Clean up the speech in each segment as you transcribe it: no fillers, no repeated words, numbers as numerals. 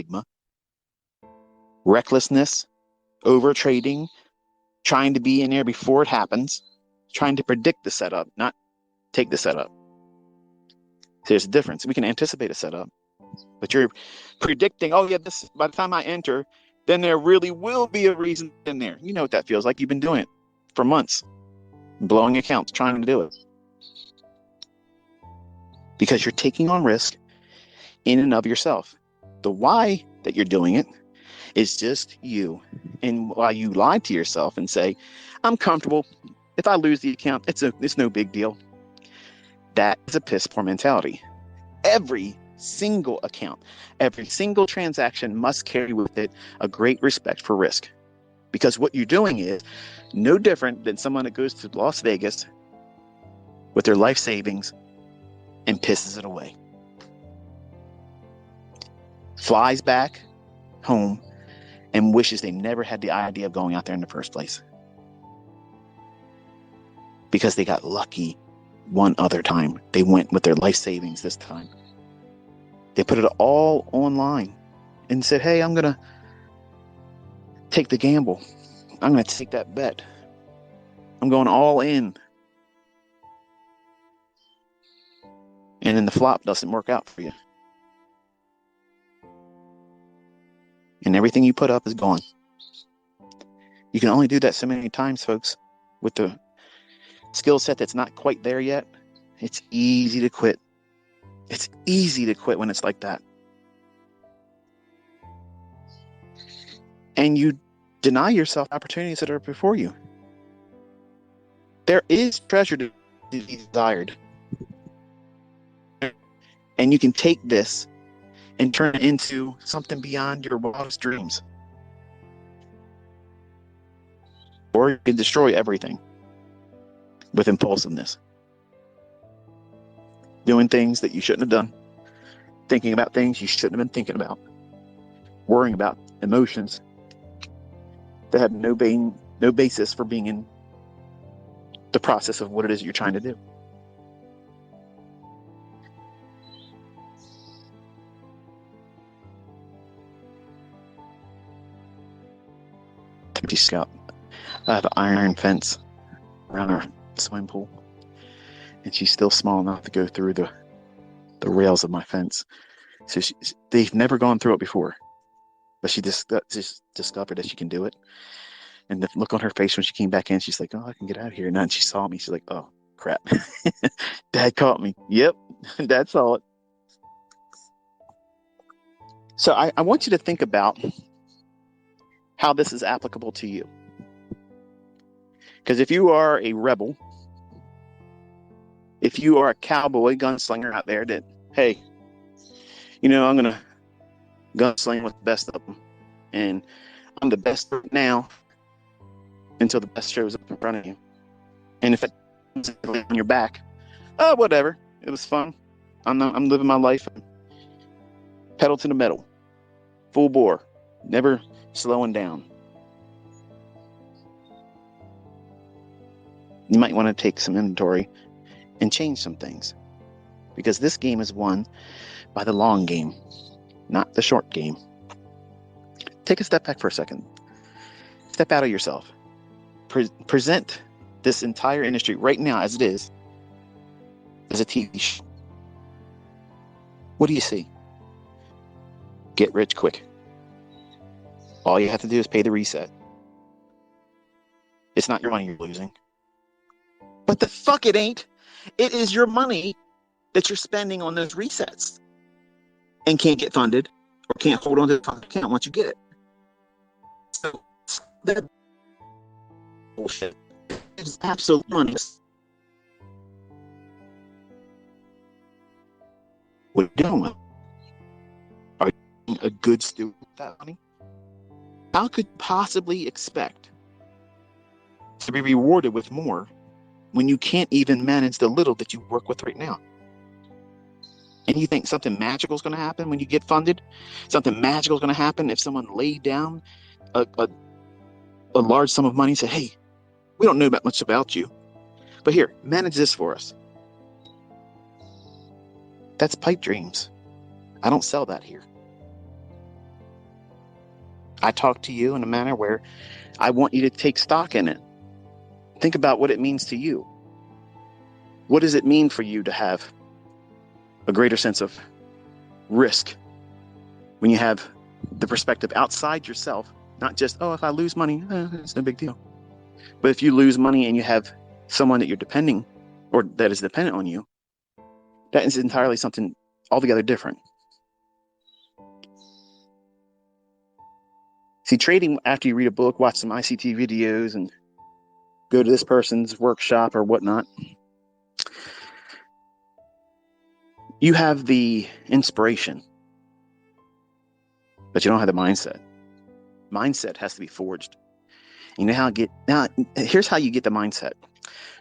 stigma. Recklessness, over trading, trying to be in there before it happens, trying to predict the setup, not take the setup. There's a difference. We can anticipate a setup, but you're predicting, oh yeah, this by the time I enter, then there really will be a reason in there. You know what that feels like. You've been doing it for months, blowing accounts, trying to do it. Because you're taking on risk in and of yourself. The why that you're doing it is just you. And while you lie to yourself and say, I'm comfortable. If I lose the account, it's no big deal. That is a piss poor mentality. Every single account, every single transaction must carry with it a great respect for risk. Because what you're doing is no different than someone that goes to Las Vegas with their life savings and pisses it away. Flies back home and wishes they never had the idea of going out there in the first place. Because they got lucky one other time. They went with their life savings this time. They put it all online and said, hey, I'm going to take the gamble. I'm going to take that bet. I'm going all in. And then the flop doesn't work out for you. And everything you put up is gone. You can only do that so many times, folks. With the skill set that's not quite there yet, it's easy to quit. It's easy to quit when it's like that. And you deny yourself opportunities that are before you. There is treasure to be desired. And you can take this and turn it into something beyond your wildest dreams. Or you can destroy everything with impulsiveness. Doing things that you shouldn't have done. Thinking about things you shouldn't have been thinking about. Worrying about emotions that have no basis for being in the process of what it is you're trying to do. Scout. I have an iron fence around our swimming pool, and she's still small enough to go through the rails of my fence. So they've never gone through it before, but she just discovered that she can do it. And the look on her face when she came back in, she's like, "Oh, I can get out of here." And then she saw me. She's like, "Oh, crap! Dad caught me." Yep, Dad saw it. So I want you to think about how this is applicable to you. Because if you are a rebel, if you are a cowboy gunslinger out there that, hey, I'm going to gunsling with the best of them. And I'm the best now until the best shows up in front of you. And if it comes on your back, oh, whatever. It was fun. I'm living my life. Pedal to the metal. Full bore. Never slowing down. You might want to take some inventory and change some things, because this game is won by the long game, not the short game. Take a step back for a second. Step out of yourself. Present this entire industry right now as it is as a TV show. What do you see? Get rich quick. All you have to do is pay the reset. It's not your money you're losing. But the fuck it ain't. It is your money that you're spending on those resets and can't get funded or can't hold on to the fund account once you get it. So that bullshit is absolute money. What are you doing? Are you being a good steward with that money? How could you possibly expect to be rewarded with more when you can't even manage the little that you work with right now? And you think something magical is going to happen when you get funded? Something magical is going to happen if someone laid down a large sum of money and said, hey, we don't know much about you, but here, manage this for us. That's pipe dreams. I don't sell that here. I talk to you in a manner where I want you to take stock in it. Think about what it means to you. What does it mean for you to have a greater sense of risk when you have the perspective outside yourself, not just, oh, if I lose money, it's no big deal. But if you lose money and you have someone that you're depending or that is dependent on you, that is entirely something altogether different. See, trading, after you read a book, watch some ICT videos, and go to this person's workshop or whatnot, you have the inspiration, but you don't have the mindset. Mindset has to be forged. You know how here's how you get the mindset.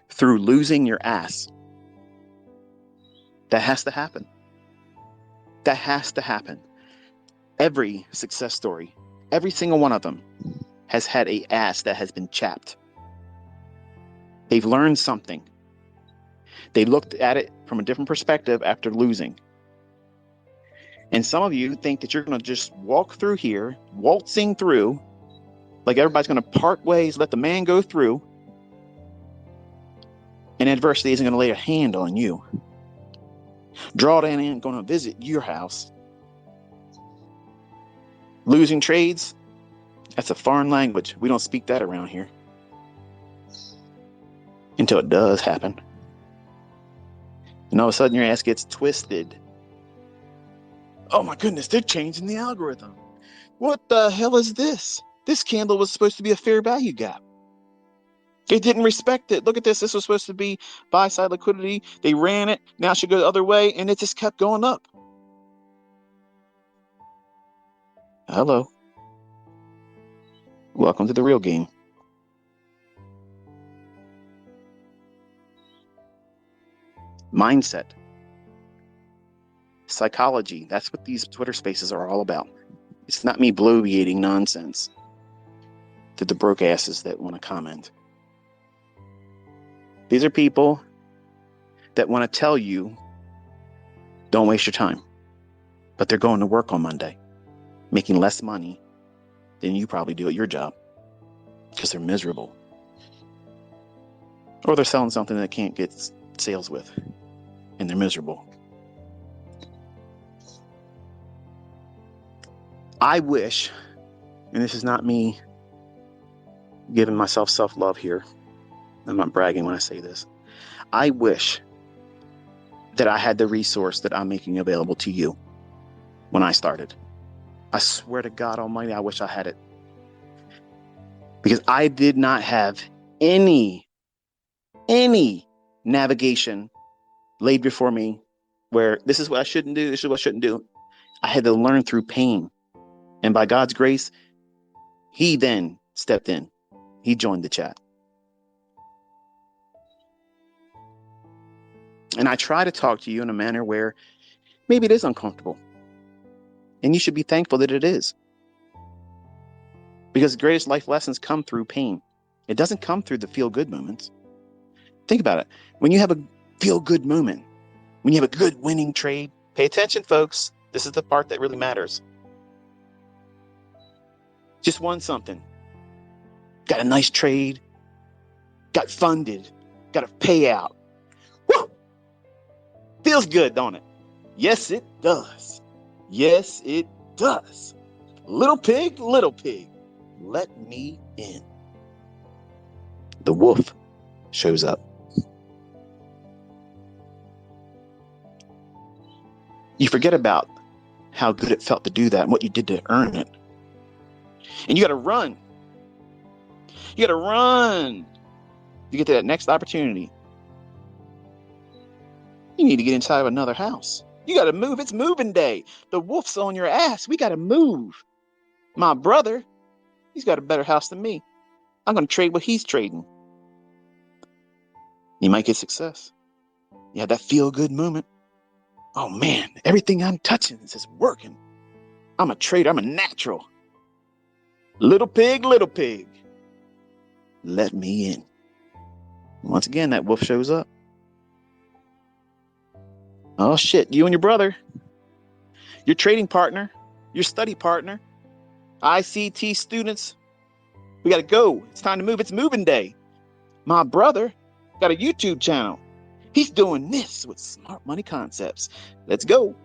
Through losing your ass. That has to happen. That has to happen. Every success story, every single one of them has had a ass that has been chapped. They've learned something. They looked at it from a different perspective after losing. And some of you think that you're going to just walk through here, waltzing through, like everybody's going to part ways, let the man go through, and adversity isn't going to lay a hand on you. Drawdown ain't going to visit your house. Losing trades, that's a foreign language. We don't speak that around here. Until it does happen. And all of a sudden your ass gets twisted. Oh my goodness, they're changing the algorithm. What the hell is this? This candle was supposed to be a fair value gap. They didn't respect it. Look at this. This was supposed to be buy-side liquidity. They ran it. Now it should go the other way, and it just kept going up. Hello. Welcome to the real game. Mindset. Psychology. That's what these Twitter spaces are all about. It's not me bloviating nonsense to the broke asses that want to comment. These are people that want to tell you, don't waste your time. But they're going to work on Monday, making less money than you probably do at your job because they're miserable. Or they're selling something that can't get sales with, and they're miserable. I wish, and this is not me giving myself self-love here, I'm not bragging when I say this, I wish that I had the resource that I'm making available to you when I started. I swear to God Almighty, I wish I had it. Because I did not have any navigation laid before me where this is what I shouldn't do, this is what I shouldn't do. I had to learn through pain. And by God's grace, he then stepped in. He joined the chat. And I try to talk to you in a manner where maybe it is uncomfortable. And you should be thankful that it is. Because the greatest life lessons come through pain. It doesn't come through the feel-good moments. Think about it. When you have a feel-good moment, when you have a good winning trade, pay attention, folks. This is the part that really matters. Just won something. Got a nice trade. Got funded. Got a payout. Woo! Feels good, don't it? Yes, it does. Yes, it does. Little pig, let me in. The wolf shows up. You forget about how good it felt to do that and what you did to earn it. And you got to run. You got to run to get to that next opportunity. You need to get inside of another house. You got to move. It's moving day. The wolf's on your ass. We got to move. My brother, he's got a better house than me. I'm going to trade what he's trading. You might get success. You have that feel-good moment. Oh man, everything I'm touching is just working. I'm a trader. I'm a natural. Little pig, let me in. Once again, that wolf shows up. Oh shit, you and your brother, your trading partner, your study partner, ICT students, we got to go. It's time to move. It's moving day. My brother got a YouTube channel. He's doing this with smart money concepts. Let's go.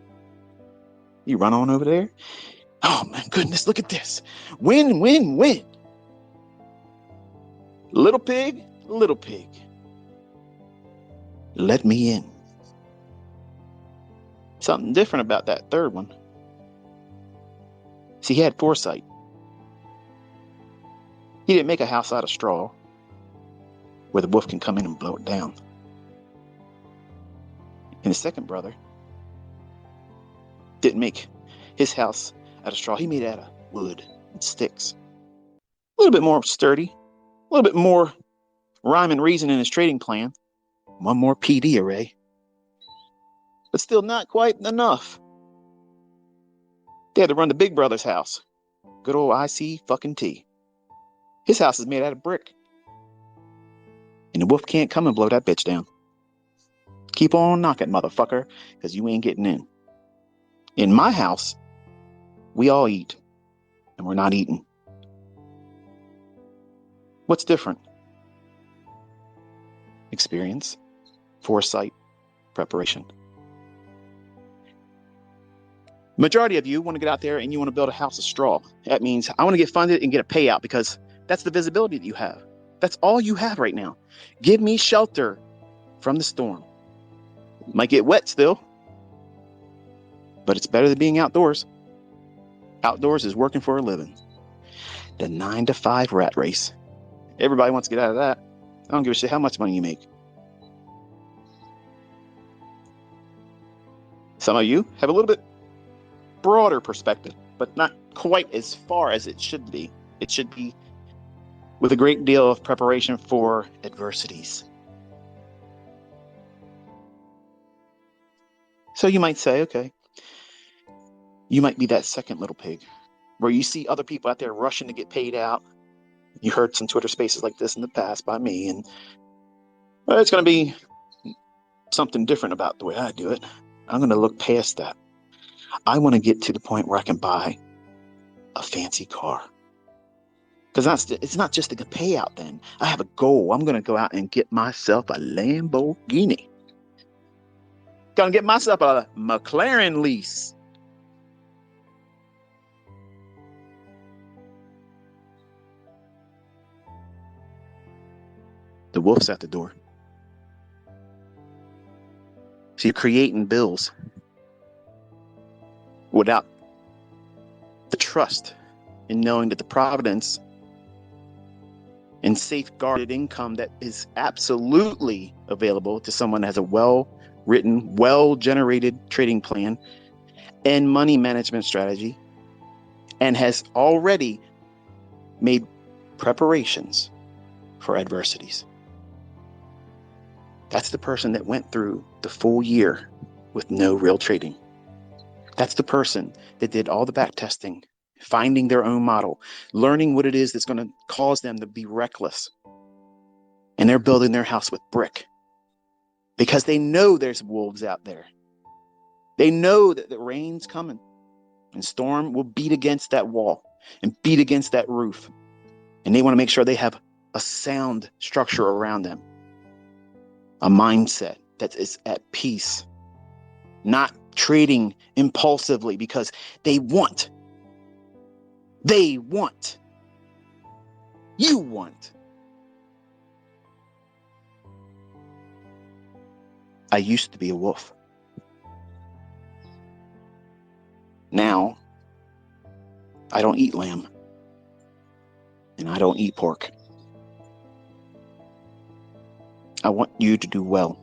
You run on over there. Oh, my goodness, look at this. Win, win, win. Little pig, let me in. Something different about that third one. See, he had foresight. He didn't make a house out of straw where the wolf can come in and blow it down. And the second brother didn't make his house out of straw. He made it out of wood and sticks. A little bit more sturdy, a little bit more rhyme and reason in his trading plan. One more PD array. But still not quite enough. They had to run the big brother's house. Good old ICT. His house is made out of brick. And the wolf can't come and blow that bitch down. Keep on knocking, motherfucker, because you ain't getting in. In my house, we all eat, and we're not eating. What's different? Experience, foresight, preparation. Majority of you want to get out there and you want to build a house of straw. That means I want to get funded and get a payout because that's the visibility that you have. That's all you have right now. Give me shelter from the storm. Might get wet still, but it's better than being outdoors. Outdoors is working for a living. The 9-to-5 rat race. Everybody wants to get out of that. I don't give a shit how much money you make. Some of you have a little bit broader perspective, but not quite as far as it should be. It should be with a great deal of preparation for adversities. So you might say, okay, you might be that second little pig where you see other people out there rushing to get paid out. You heard some Twitter spaces like this in the past by me, and it's going to be something different about the way I do it. I'm going to look past that. I want to get to the point where I can buy a fancy car. Because it's not just a payout then. I have a goal. I'm going to go out and get myself a Lamborghini. Going to get myself a McLaren lease. The wolf's at the door. So you're creating bills without the trust in knowing that the providence and safeguarded income that is absolutely available to someone that has a well-written, well-generated trading plan and money management strategy and has already made preparations for adversities. That's the person that went through the full year with no real trading. That's the person that did all the back testing, finding their own model, learning what it is that's going to cause them to be reckless. And they're building their house with brick because they know there's wolves out there. They know that the rain's coming and storm will beat against that wall and beat against that roof. And they want to make sure they have a sound structure around them, a mindset that is at peace, not trading impulsively because they want. You want. I used to be a wolf. Now, I don't eat lamb. And I don't eat pork. I want you to do well.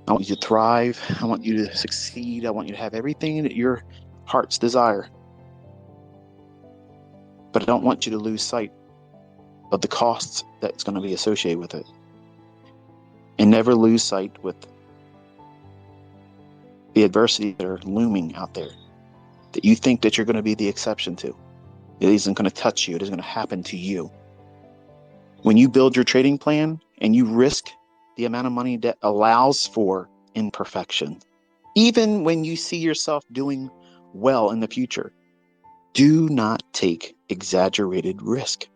I want you to thrive. I want you to succeed. I want you to have everything that your heart's desire. But I don't want you to lose sight of the costs that's going to be associated with it. And never lose sight with the adversity that are looming out there that you think that you're going to be the exception to. It isn't going to touch you. It isn't going to happen to you. When you build your trading plan and you risk the amount of money that allows for imperfection, even when you see yourself doing well in the future, Do not take exaggerated risk.